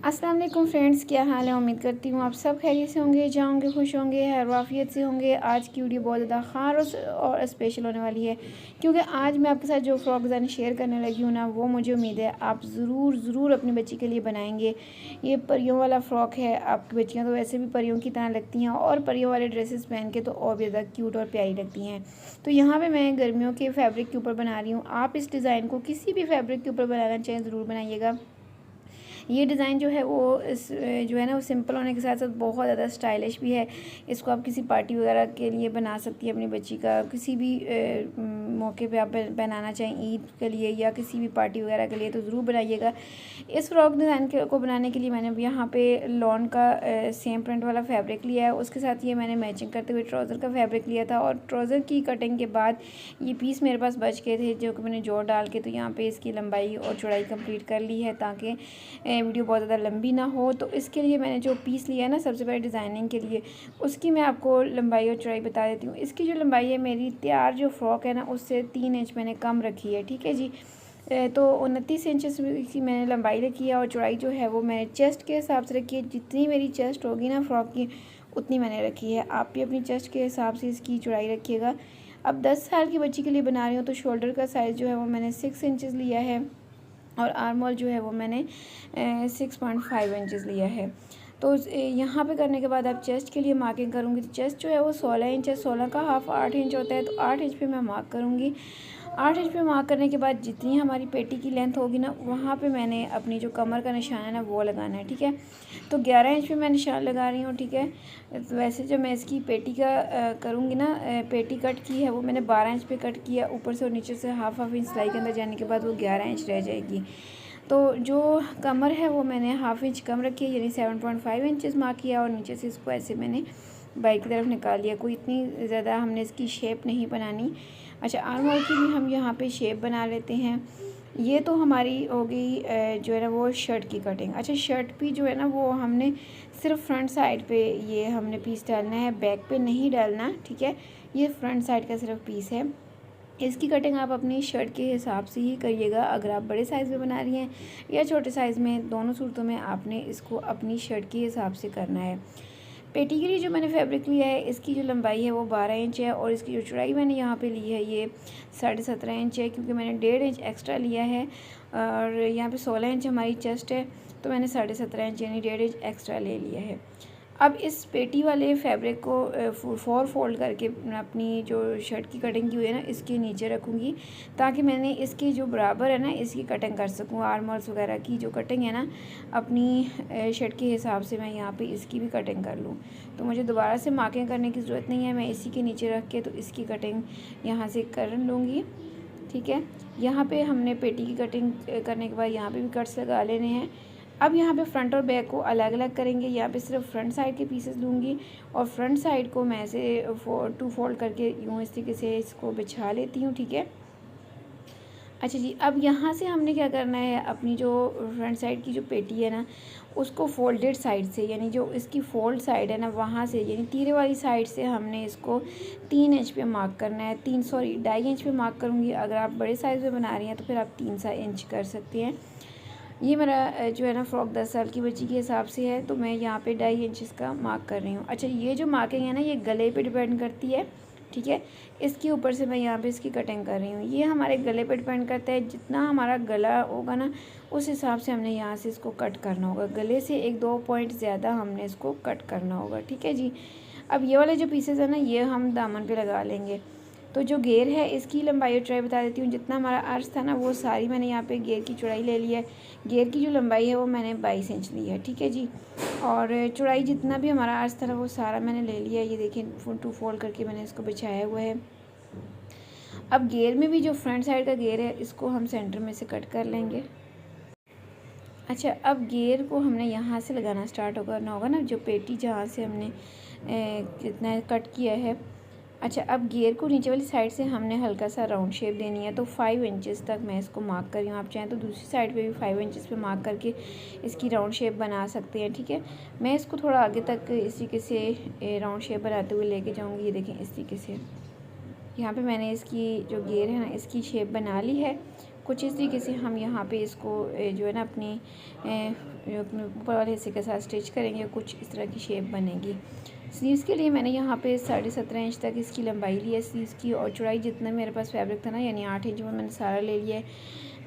अस्सलाम वालेकुम फ्रेंड्स, क्या हाल है। उम्मीद करती हूँ आप सब खैरियत से होंगे, जाओगे खुश होंगे, हर वाफियत से होंगे। आज की वीडियो बहुत ज़्यादा ख़ास और स्पेशल होने वाली है, क्योंकि आज मैं आपके साथ जो फ्रॉक डिज़ाइन शेयर करने लगी हूँ ना, वो मुझे उम्मीद है आप ज़रूर अपनी बच्ची के लिए बनाएंगे। ये परियों वाला फ़्रॉक है। आपकी बच्चियाँ तो वैसे भी परियों की तरह लगती हैं, और परियों वाले ड्रेसेस पहन के तो और भी ज़्यादा क्यूट और प्यारी लगती हैं। तो यहाँ पर मैं गर्मियों के फैब्रिक के ऊपर बना रही हूँ। आप इस डिज़ाइन को किसी भी फैब्रिक के ऊपर बनाना चाहें ज़रूर बनाइएगा। ये डिज़ाइन जो है वो जो है ना वो सिंपल होने के साथ साथ बहुत ज़्यादा स्टाइलिश भी है। इसको आप किसी पार्टी वगैरह के लिए बना सकती हैं, अपनी बच्ची का किसी भी मौके पे आप पहनाना चाहें, ईद के लिए या किसी भी पार्टी वगैरह के लिए, तो ज़रूर बनाइएगा। इस फ्रॉक डिज़ाइन को बनाने के लिए मैंने यहाँ पे लॉन का सेम प्रिंट वाला फैब्रिक लिया है। उसके साथ ये मैंने मैचिंग करते हुए ट्राउज़र का फैब्रिक लिया था, और ट्राउज़र की कटिंग के बाद ये पीस मेरे पास बच गए थे, जो कि मैंने जोड़ डाल के तो यहाँ पे इसकी लंबाई और चौड़ाई कंप्लीट कर ली है, ताकि वीडियो बहुत ज़्यादा लंबी ना हो। तो इसके लिए मैंने जो पीस लिया है ना सबसे पहले डिज़ाइनिंग के लिए, उसकी मैं आपको लंबाई और चौड़ाई बता देती हूँ। इसकी जो लंबाई है, मेरी तैयार जो फ़्रॉक है ना, उससे 3 इंच मैंने कम रखी है, ठीक है जी। तो 29 इंचेस की मैंने लंबाई रखी है, और चौड़ाई जो है वो मैंने चेस्ट के हिसाब से रखी है। जितनी मेरी चेस्ट होगी ना फ़्रॉक की, उतनी मैंने रखी है। आप भी अपनी चेस्ट के हिसाब से इसकी चौड़ाई रखिएगा। अब 10 साल की बच्ची के लिए बना रही हूँ, तो शोल्डर का साइज़ जो है वो मैंने 6 इंचेस लिया है, और आर्म होल जो है वो मैंने 6.5 इंचेस लिया है। तो यहाँ पे करने के बाद अब चेस्ट के लिए मार्किंग करूँगी। तो चेस्ट जो है वो 16 इंच है, 16 का हाफ 8 इंच होता है, तो 8 इंच पे मैं मार्क करूँगी। 8 इंच पे मार्क करने के बाद जितनी हमारी पेटी की लेंथ होगी ना, वहाँ पे मैंने अपनी जो कमर का निशान है ना वो लगाना है, ठीक है। तो 11 इंच पे मैं निशान लगा रही हूँ, ठीक है। तो वैसे जो मैं इसकी पेटी का करूँगी ना, पेटी कट की है वो मैंने 12 इंच पे कट किया, ऊपर से और नीचे से हाफ इंच सिलाई के अंदर जाने के बाद वो 11 इंच रह जाएगी। तो जो कमर है वो मैंने हाफ इंच कम रखी है, यानी 7.5 इंचेस मार्क किया, और नीचे से इसको ऐसे मैंने बाई की तरफ निकाल लिया। कोई इतनी ज़्यादा हमने इसकी शेप नहीं बनानी। अच्छा, आर्म होल की भी हम यहाँ पे शेप बना लेते हैं। ये तो हमारी हो गई जो है ना वो शर्ट की कटिंग। अच्छा, शर्ट भी जो है ना वो हमने सिर्फ फ्रंट साइड पे ये हमने पीस डालना है, बैक पे नहीं डालना, ठीक है। ये फ्रंट साइड का सिर्फ पीस है। इसकी कटिंग आप अपनी शर्ट के हिसाब से ही करिएगा। अगर आप बड़े साइज़ में बना रही हैं या छोटे साइज़ में, दोनों सूरतों में आपने इसको अपनी शर्ट के हिसाब से करना है। पेटी के लिए जो मैंने फैब्रिक लिया है, इसकी जो लंबाई है वो 12 इंच है, और इसकी जो चौड़ाई मैंने यहाँ पे ली है ये 17.5 इंच है, क्योंकि मैंने 1.5 इंच एक्स्ट्रा लिया है। और यहाँ पे 16 इंच हमारी चेस्ट है, तो मैंने 17.5 इंच यानी 1.5 इंच एक्स्ट्रा ले लिया है। अब इस पेटी वाले फैब्रिक को 4 फोल्ड करके अपनी जो शर्ट की कटिंग की हुई है ना, इसके नीचे रखूँगी, ताकि मैंने इसकी जो बराबर है ना इसकी कटिंग कर सकूँ। आर्म होल्स वगैरह की जो कटिंग है ना, अपनी शर्ट के हिसाब से मैं यहाँ पे इसकी भी कटिंग कर लूँ। तो मुझे दोबारा से मार्किंग करने की ज़रूरत नहीं है, मैं इसी के नीचे रख के तो इसकी कटिंग यहाँ से कर लूँगी, ठीक है। यहाँ पे हमने पेटी की कटिंग करने के बाद यहाँ पे भी कट्स लगा लेने हैं। अब यहाँ पे फ्रंट और बैक को अलग अलग करेंगे। यहाँ पे सिर्फ फ्रंट साइड के पीसेस लूँगी, और फ्रंट साइड को मैं ऐसे 2 फोल्ड करके यूँ इस तरीके से इसको बिछा लेती हूँ, ठीक है। अच्छा जी, अब यहाँ से हमने क्या करना है, अपनी जो फ्रंट साइड की जो पेटी है ना, उसको फोल्डेड साइड से, यानी जो इसकी फोल्ड साइड है ना, वहाँ से यानी तीरे वाली साइड से हमने इसको 3 इंच पे मार्क करना है। 2.5 इंच पे मार्क करूँगी। अगर आप बड़े साइज़ में बना रही हैं तो फिर आप 3 इंच कर सकते हैं। ये मेरा जो है ना फ्रॉक 10 साल की बच्ची के हिसाब से है, तो मैं यहाँ पे 2.5 इंच का मार्क कर रही हूँ। अच्छा, ये जो मार्किंग है ना, ये गले पे डिपेंड करती है, ठीक है। इसके ऊपर से मैं यहाँ पे इसकी कटिंग कर रही हूँ। ये हमारे गले पे डिपेंड करता है, जितना हमारा गला होगा ना उस हिसाब से हमने यहाँ से इसको कट करना होगा। गले से 1-2 पॉइंट ज़्यादा हमने इसको कट करना होगा, ठीक है जी। अब ये वाले जो पीसेस है ना, ये हम दामन पे लगा लेंगे। तो जो घेर है, इसकी लंबाई और चौड़ाई बता देती हूँ। जितना हमारा अर्ज था ना, वो सारी मैंने यहाँ पे घेर की चौड़ाई ले ली है। घेर की जो लंबाई है वो मैंने 22 इंच ली है, ठीक है जी। और चौड़ाई जितना भी हमारा अर्ज था ना, वो सारा मैंने ले लिया है। ये देखिए 2 फोल्ड करके मैंने इसको बिछाया हुआ है। अब घेर में भी जो फ्रंट साइड का घेर है, इसको हम सेंटर में से कट कर लेंगे। अच्छा, अब घेर को हमने यहाँ से लगाना स्टार्ट करना होगा ना, जो पेटी जहाँ से हमने कितना कट किया है। अच्छा, अब घेर को नीचे वाली साइड से हमने हल्का सा राउंड शेप देनी है, तो 5 इंचेस तक मैं इसको मार्क कर रही हूँ। आप चाहें तो दूसरी साइड पे भी 5 इंचेस पे मार्क करके इसकी राउंड शेप बना सकते हैं, ठीक है। मैं इसको थोड़ा आगे तक इस तरीके से राउंड शेप बनाते हुए लेके जाऊँगी। ये देखें, इस तरीके से यहाँ पे मैंने इसकी जो घेर है ना, इसकी शेप बना ली है। कुछ इस तरीके से हम यहाँ पे इसको जो है ना अपनी ऊपर वाले हिस्से के साथ स्टिच करेंगे। कुछ इस तरह की शेप बनेगी। स्लीव्स के लिए मैंने यहाँ पे 7.5 इंच तक इसकी लंबाई ली है स्लीव्स की, और चौड़ाई जितना मेरे पास फैब्रिक था ना, यानी 8 इंच में मैंने सारा ले लिया है।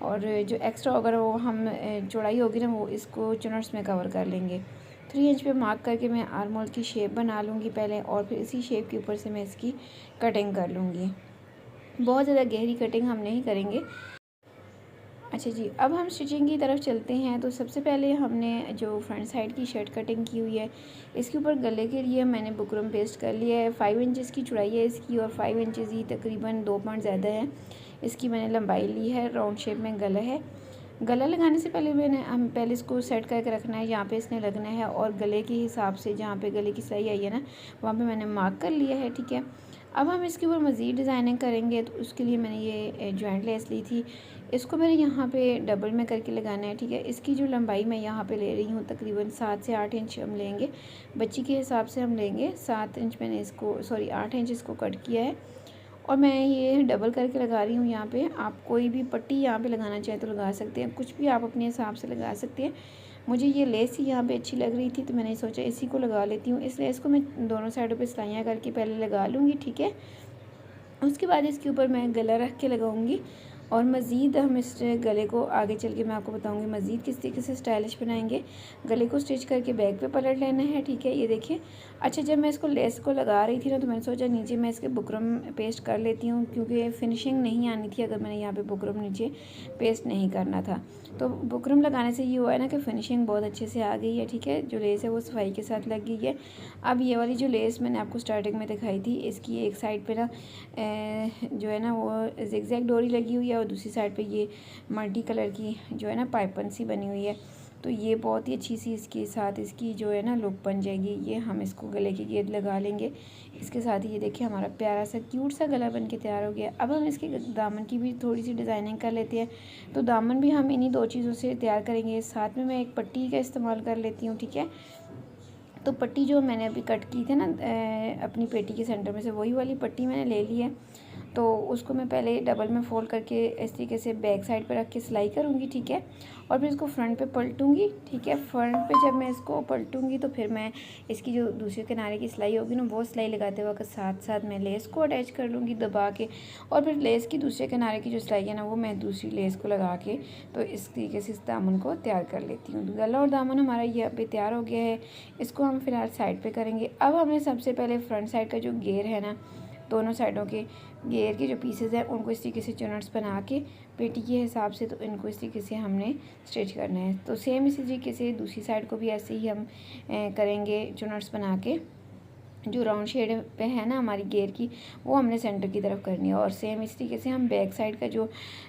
और जो एक्स्ट्रा होगा वो हम चौड़ाई होगी ना, वो इसको चुनर्स में कवर कर लेंगे। 3 इंच पे मार्क करके मैं आर्म होल की शेप बना लूँगी पहले, और फिर इसी शेप के ऊपर से मैं इसकी कटिंग कर लूँगी। बहुत ज़्यादा गहरी कटिंग हम नहीं करेंगे। अच्छा जी, अब हम स्टिचिंग की तरफ चलते हैं। तो सबसे पहले हमने जो फ्रंट साइड की शर्ट कटिंग की हुई है, इसके ऊपर गले के लिए मैंने बुकरम पेस्ट कर लिया है। 5 इंचज़ की चौड़ाई है इसकी, और 5 इंचज़ ही तकरीबन 2 पॉइंट ज़्यादा है इसकी मैंने लंबाई ली है। राउंड शेप में गला है। गला लगाने से पहले हम पहले इसको सेट करके रखना है। यहाँ पे इसने लगना है, और गले के हिसाब से जहाँ पे गले की सिलाई आई है ना, वहाँ पे मैंने मार्क कर लिया है। ठीक है, अब हम इसके ऊपर मज़ीद डिज़ाइनिंग करेंगे। तो उसके लिए मैंने ये जॉइंट लेस ली थी, इसको मैंने यहाँ पे डबल में करके लगाना है। ठीक है, इसकी जो लंबाई मैं यहाँ पे ले रही हूँ तकरीबन 7 से 8 इंच हम लेंगे। बच्ची के हिसाब से हम लेंगे 7 इंच, मैंने इसको 8 इंच इसको कट किया है, और मैं ये डबल करके लगा रही हूँ यहाँ पे। आप कोई भी पट्टी यहाँ पे लगाना चाहे तो लगा सकते हैं, कुछ भी आप अपने हिसाब से लगा सकते हैं। मुझे ये लेस ही यहाँ पे अच्छी लग रही थी, तो मैंने सोचा इसी को लगा लेती हूँ। इस लेस को मैं दोनों साइडों पे सिलाइयाँ करके पहले लगा लूँगी। ठीक है, उसके बाद इसके ऊपर मैं गला रख के लगाऊंगी, और मज़ीद हम इस गले को आगे चल के मैं आपको बताऊंगी मज़ीद किस तरीके से स्टाइलिश बनाएंगे। गले को स्टिच करके बैक पे पलट लेना है। ठीक है, ये देखिए। अच्छा, जब मैं इसको लेस को लगा रही थी ना, तो मैंने सोचा नीचे मैं इसके बुकरम पेस्ट कर लेती हूँ, क्योंकि फिनिशिंग नहीं आनी थी अगर मैंने यहाँ पे बुकरम नीचे पेस्ट नहीं करना था। तो बुकरम लगाने से ये हुआ है ना कि फ़िनिशिंग बहुत अच्छे से आ गई है। ठीक है, जो लेस है वो सफाई के साथ लग गई है। अब ये वाली जो लेस मैंने आपको स्टार्टिंग में दिखाई थी, इसकी एक साइड पे ना जो है ना वो जिगजैग डोरी लगी हुई है, और दूसरी साइड पे ये मल्टी कलर की जो है ना पाइपन सी बनी हुई है। तो ये बहुत ही अच्छी सी इसके साथ इसकी जो है ना लुक बन जाएगी। ये हम इसको गले की गेंद लगा लेंगे इसके साथ ही। ये देखिए, हमारा प्यारा सा क्यूट सा गला बन के तैयार हो गया। अब हम इसके दामन की भी थोड़ी सी डिज़ाइनिंग कर लेते हैं। तो दामन भी हम इन्हीं 2 चीज़ों से तैयार करेंगे। साथ में मैं एक पट्टी का इस्तेमाल कर लेती हूँ। ठीक है, तो पट्टी जो मैंने अभी कट की थी ना अपनी पेटी के सेंटर में से, वही वाली पट्टी मैंने ले ली है। तो उसको मैं पहले डबल में फोल्ड करके इस तरीके से बैक साइड पर रख के सिलाई करूँगी। ठीक है, और फिर इसको फ्रंट पे पलटूँगी। ठीक है, फ्रंट पे जब मैं इसको पलटूँगी तो फिर मैं इसकी जो दूसरे किनारे की सिलाई होगी ना, वो सिलाई लगाते वक्त साथ साथ मैं लेस को अटैच कर लूँगी दबा के, और फिर लेस की दूसरे किनारे की जो सिलाई है ना, वो मैं दूसरी लेस को लगा के तो इस तरीके से इस दामन को तैयार कर लेती हूँ। गला और दामन हमारा ये अभी तैयार हो गया है। इसको हम फिलहाल साइड पर करेंगे। अब हमने सबसे पहले फ्रंट साइड का जो घेर है ना, दोनों साइडों के घेर के जो पीसेस हैं उनको इस तरीके से चुनट्स बना के पेटी के हिसाब से, तो इनको इस तरीके से हमने स्टिच करना है। तो सेम इसी तरीके से दूसरी साइड को भी ऐसे ही हम करेंगे चुनट्स बना के। जो राउंड शेड पे है ना हमारी घेर की, वो हमने सेंटर की तरफ करनी है। और सेम इस तरीके से हम बैक साइड का जो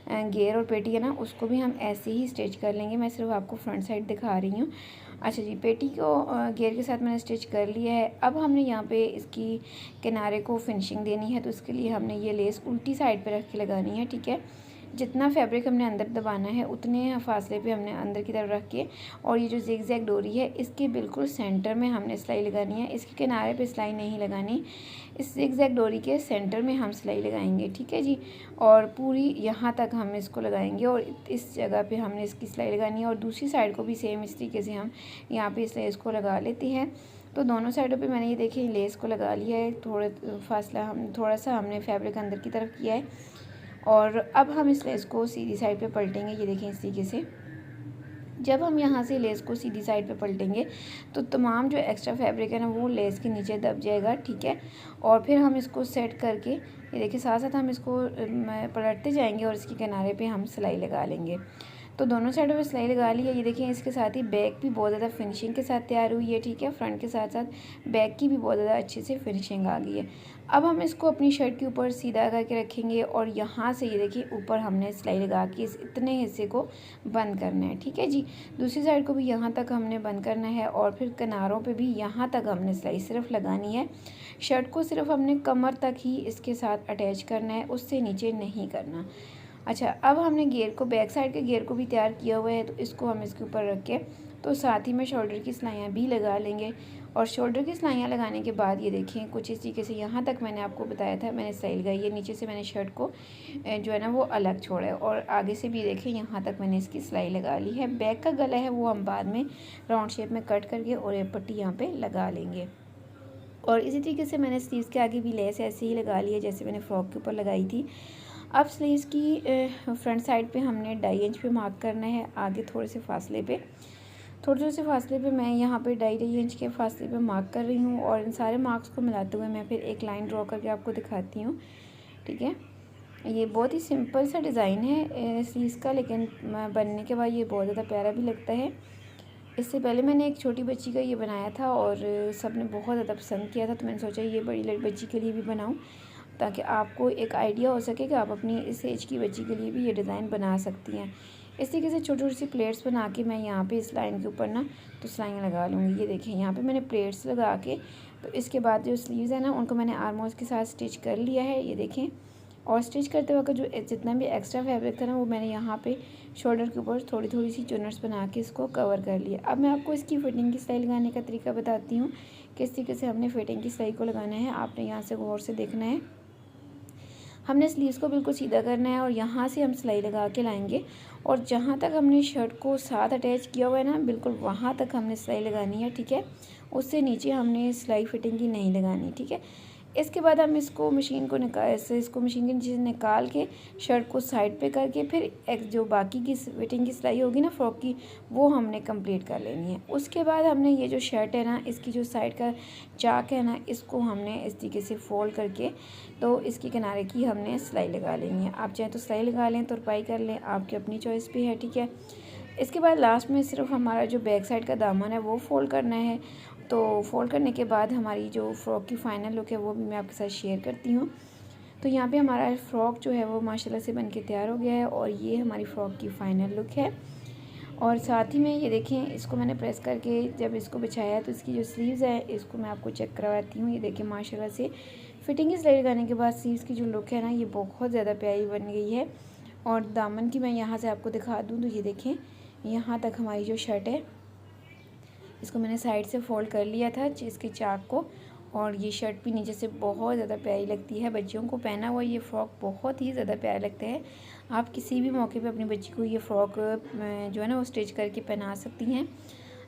घेर और पेटी है ना, उसको भी हम ऐसे ही स्टिच कर लेंगे। मैं सिर्फ आपको फ्रंट साइड दिखा रही हूँ। अच्छा जी, पेटी को घेर के साथ मैंने स्टिच कर लिया है। अब हमने यहाँ पे इसकी किनारे को फिनिशिंग देनी है। तो इसके लिए हमने ये लेस उल्टी साइड पे रख के लगानी है। ठीक है, जितना फैब्रिक हमने अंदर दबाना है उतने फासले पे हमने अंदर की तरफ रख के, और ये जो जिगजैग डोरी है इसके बिल्कुल सेंटर में हमने सिलाई लगानी है। इसके किनारे पे सिलाई नहीं लगानी, इस जिगजैग डोरी के सेंटर में हम सिलाई लगाएंगे। ठीक है जी, और पूरी यहाँ तक हम इसको लगाएंगे, और इस जगह पे हमने इसकी सिलाई लगानी है। और दूसरी साइड को भी सेम इस तरीके से हम यहाँ पे इस लेस को लगा लेते हैं। तो दोनों साइडों पे मैंने ये देखिए लेस को लगा लिया है। थोड़ा सा हमने फैब्रिक अंदर की तरफ किया है, और अब हम इस लेस को सीधी साइड पे पलटेंगे। ये देखें, इस तरीके से जब हम यहाँ से लेस को सीधी साइड पे पलटेंगे तो तमाम जो एक्स्ट्रा फैब्रिक है ना, वो लेस के नीचे दब जाएगा। ठीक है, और फिर हम इसको सेट करके ये देखिए साथ साथ हम इसको पलटते जाएंगे, और इसके किनारे पे हम सिलाई लगा लेंगे। तो दोनों साइडों पे सिलाई लगा ली है। ये देखिए, इसके साथ ही बैक भी बहुत ज़्यादा फिनिशिंग के साथ तैयार हुई है। ठीक है, फ्रंट के साथ साथ बैक की भी बहुत ज़्यादा अच्छे से फिनिशिंग आ गई है। अब हम इसको अपनी शर्ट के ऊपर सीधा करके रखेंगे, और यहाँ से ये देखिए ऊपर हमने सिलाई लगा के इस इतने हिस्से को बंद करना है। ठीक है जी, दूसरी साइड को भी यहाँ तक हमने बंद करना है, और फिर किनारों पे भी यहाँ तक हमने सिलाई सिर्फ लगानी है। शर्ट को सिर्फ हमने कमर तक ही इसके साथ अटैच करना है, उससे नीचे नहीं करना। अच्छा, अब हमने घेर को बैक साइड के घेर को भी तैयार किया हुआ है, तो इसको हम इसके ऊपर रख के तो साथ ही में शोल्डर की सिलाइयाँ भी लगा लेंगे। और शोल्डर की सिलाइयाँ लगाने के बाद ये देखें कुछ इस तरीके से यहाँ तक मैंने आपको बताया था मैंने सिलाई लगाई है। नीचे से मैंने शर्ट को जो है ना वो अलग छोड़ा है और आगे से भी देखें यहाँ तक मैंने इसकी सिलाई लगा ली है। बैक का गला है वो हम बाद में राउंड शेप में कट करके और ये पट्टी यहाँ पे लगा लेंगे। और इसी तरीके से मैंने स्लीव्स के आगे भी लेस ऐसे ही लगा ली है जैसे मैंने फ्रॉक के ऊपर लगाई थी। अब स्लीव्स की फ्रंट साइड पे हमने 2.5 इंच पे मार्क करना है, आगे थोड़े से फासले पे मैं यहाँ पे 2.5 इंच के फासले पे मार्क कर रही हूँ। और इन सारे मार्क्स को मिलाते हुए मैं फिर एक लाइन ड्रॉ करके आपको दिखाती हूँ। ठीक है, ये बहुत ही सिंपल सा डिज़ाइन है स्लीव्स का, लेकिन बनने के बाद ये बहुत ज़्यादा प्यारा भी लगता है। इससे पहले मैंने एक छोटी बच्ची का ये बनाया था और सब ने बहुत ज़्यादा पसंद किया था, तो मैंने सोचा ये बड़ी बच्ची के लिए भी बनाऊं ताकि आपको एक आइडिया हो सके कि आप अपनी इस एज की बच्ची के लिए भी ये डिज़ाइन बना सकती हैं। इस तरीके से छोटी छोटी सी प्लेट्स बना के मैं यहाँ पे इस लाइन के ऊपर ना तो सिलाइयाँ लगा लूँगी। ये देखें यहाँ पे मैंने प्लेट्स लगा के तो इसके बाद जो स्लीव्स है ना उनको मैंने आर्मोल्स के साथ स्टिच कर लिया है। ये देखें, और स्टिच करते वक्त जो जितना भी एक्स्ट्रा फैब्रिक था ना वो मैंने यहाँ पे शोल्डर के ऊपर थोड़ी थोड़ी सी चुनर्स बना के इसको कवर कर लिया। अब मैं आपको इसकी फिटिंग की सिलाई लगाने का तरीका बताती हूँ, किस तरीके से हमने फिटिंग की सिलाई को लगाना है। आपने यहाँ से गौर से देखना है। हमने स्लीव्स को बिल्कुल सीधा करना है और यहाँ से हम सिलाई लगा के लाएंगे और जहाँ तक हमने शर्ट को साथ अटैच किया हुआ है ना बिल्कुल वहाँ तक हमने सिलाई लगानी है। ठीक है, उससे नीचे हमने सिलाई फिटिंग की नहीं लगानी। ठीक है, इसके बाद हम इसको मशीन को इसको मशीन के नीचे से निकाल के शर्ट को साइड पे करके फिर एक जो बाकी की फिटिंग की सिलाई होगी ना फ्रॉक की वो हमने कंप्लीट कर लेनी है। उसके बाद हमने ये जो शर्ट है ना इसकी जो साइड का चाक है ना इसको हमने इस तरीके से फोल्ड करके तो इसके किनारे की हमने सिलाई लगा लेनी है। आप चाहे तो सिलाई लगा लें, तुरपाई कर लें, आपकी अपनी चॉइस पे है। ठीक है, इसके बाद लास्ट में सिर्फ हमारा जो बैक साइड का दामन है वो फोल्ड करना है। तो फोल्ड करने के बाद हमारी जो फ़्रॉक की फ़ाइनल लुक है वो भी मैं आपके साथ शेयर करती हूँ। तो यहाँ पे हमारा फ़्रॉक जो है वो माशाल्लाह से बनके तैयार हो गया है और ये हमारी फ़्रॉक की फ़ाइनल लुक है। और साथ ही में ये देखें, इसको मैंने प्रेस करके जब इसको बिछाया है तो इसकी जो स्लीव्स है इसको मैं आपको चेक करवाती हूँ। ये देखें माशाल्लाह से फिटिंग की सिलाई लगाने के बाद स्लीव्स की जो लुक है ना ये बहुत ज़्यादा प्यारी बन गई है। और दामन की मैं यहाँ से आपको दिखा दूँ तो ये देखें यहाँ तक हमारी जो शर्ट है इसको मैंने साइड से फोल्ड कर लिया था इसके चाक को। और ये शर्ट भी नीचे से बहुत ज़्यादा प्यारी लगती है। बच्चियों को पहना हुआ ये फ़्रॉक बहुत ही ज़्यादा प्यारा लगता है। आप किसी भी मौके पे अपनी बच्ची को ये फ़्रॉक जो है ना वो स्टिच करके पहना सकती हैं।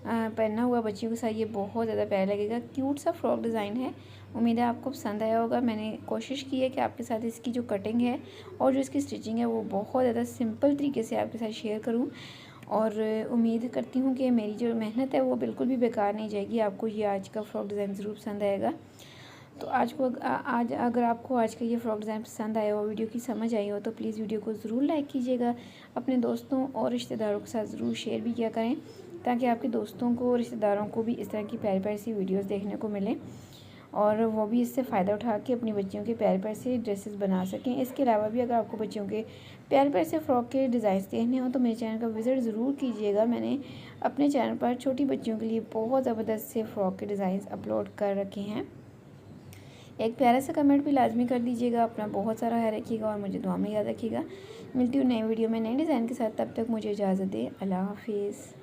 पहना हुआ बच्चियों के साथ ये बहुत ज़्यादा प्यारा लगेगा। क्यूट सा फ्रॉक डिज़ाइन है, उम्मीद है आपको पसंद आया होगा। मैंने कोशिश की है कि आपके साथ इसकी जो कटिंग है और जो इसकी स्टिचिंग है वो बहुत ज़्यादा सिंपल तरीके से आपके साथ शेयर करूँ और उम्मीद करती हूँ कि मेरी जो मेहनत है वो बिल्कुल भी बेकार नहीं जाएगी। आपको ये आज का फ़्रॉक डिज़ाइन ज़रूर पसंद आएगा। तो आज अगर आपको आज का ये फ़्रॉक डिज़ाइन पसंद आया हो, वीडियो की समझ आई हो तो प्लीज़ वीडियो को ज़रूर लाइक कीजिएगा। अपने दोस्तों और रिश्तेदारों के साथ ज़रूर शेयर भी किया करें ताकि आपके दोस्तों को और रिश्तेदारों को भी इस तरह की प्यारी प्यारी सी वीडियोज़ देखने को मिलें और वो भी इससे फ़ायदा उठा के अपनी बच्चियों के प्यारे प्यारे से ड्रेसेस बना सकें। इसके अलावा भी अगर आपको बच्चियों के प्यारे प्यारे से फ़्रॉक के डिज़ाइंस देखने हो तो मेरे चैनल का विज़िट ज़रूर कीजिएगा। मैंने अपने चैनल पर छोटी बच्चियों के लिए बहुत ज़बरदस्त से फ़्रॉक के डिज़ाइंस अपलोड कर रखे हैं। एक प्यारा सा कमेंट भी लाजमी कर दीजिएगा। अपना बहुत सारा ख्याल रखिएगा और मुझे दुआ में याद रखिएगा। मिलती हूँ नई वीडियो में नए डिज़ाइन के साथ, तब तक मुझे इजाज़त दें। अल्लाह हाफिज़।